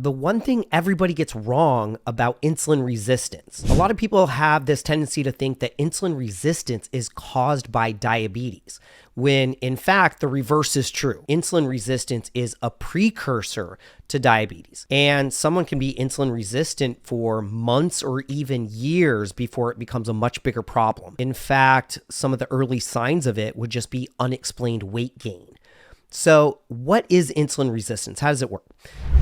the one thing everybody gets wrong about insulin resistance. A lot of people have this tendency to think that insulin resistance is caused by diabetes, when in fact the reverse is true. Insulin resistance is a precursor to diabetes, and someone can be insulin resistant for months or even years before it becomes a much bigger problem. In fact, some of the early signs of it would just be unexplained weight gain. So what is insulin resistance? How does it work?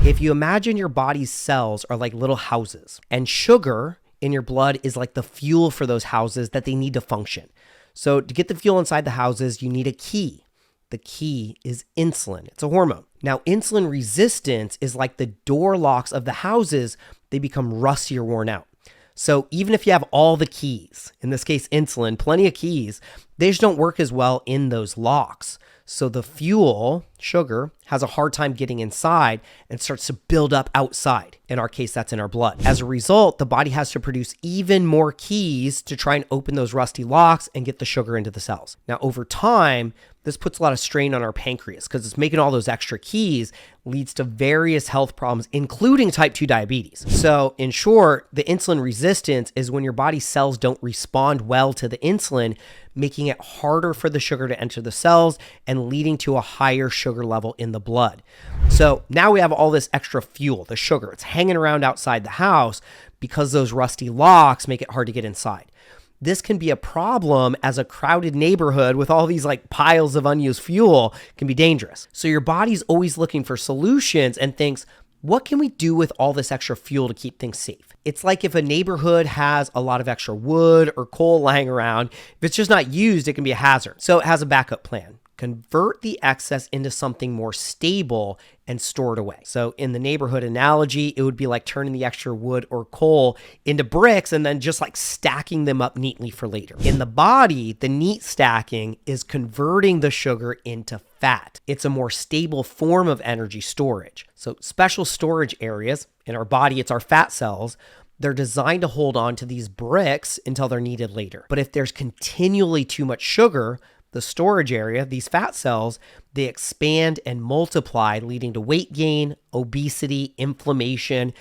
If you imagine your body's cells are like little houses, and sugar in your blood is like the fuel for those houses that they need to function. So to get the fuel inside the houses, you need a key. The key is insulin. It's a hormone. Now, insulin resistance is like the door locks of the houses. They become rusty or worn out. So even if you have all the keys, in this case, insulin, plenty of keys, they just don't work as well in those locks. So the fuel, sugar, has a hard time getting inside and starts to build up outside. In our case, that's in our blood. As a result, the body has to produce even more keys to try and open those rusty locks and get the sugar into the cells. Now, over time, this puts a lot of strain on our pancreas because it's making all those extra keys, leads to various health problems, including type 2 diabetes. So in short, the insulin resistance is when your body's cells don't respond well to the insulin, making it harder for the sugar to enter the cells and leading to a higher sugar level in the blood. So now we have all this extra fuel, the sugar. It's hanging around outside the house because those rusty locks make it hard to get inside. This can be a problem as a crowded neighborhood with all these like piles of unused fuel can be dangerous. So your body's always looking for solutions and thinks, what can we do with all this extra fuel to keep things safe? It's like if a neighborhood has a lot of extra wood or coal lying around, if it's just not used, it can be a hazard. So it has a backup plan. Convert the excess into something more stable and store it away. So in the neighborhood analogy, it would be like turning the extra wood or coal into bricks and then just like stacking them up neatly for later. In the body, the neat stacking is converting the sugar into fat. It's a more stable form of energy storage. So special storage areas in our body, it's our fat cells. They're designed to hold on to these bricks until they're needed later. But if there's continually too much sugar, the storage area, these fat cells, they expand and multiply, leading to weight gain, obesity, inflammation,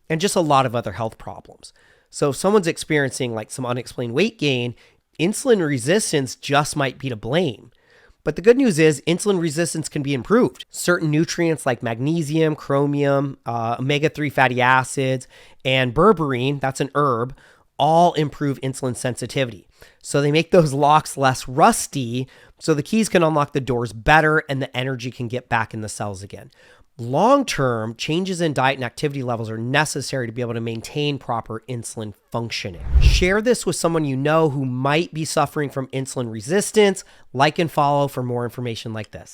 and just a lot of other health problems. So if someone's experiencing like some unexplained weight gain, insulin resistance just might be to blame. But the good news is insulin resistance can be improved. Certain nutrients like magnesium, chromium, omega-3 fatty acids, and berberine, that's an herb, all improve insulin sensitivity. So they make those locks less rusty, so the keys can unlock the doors better and the energy can get back in the cells again. Long-term, changes in diet and activity levels are necessary to be able to maintain proper insulin functioning. Share this with someone you know who might be suffering from insulin resistance. Like and follow for more information like this.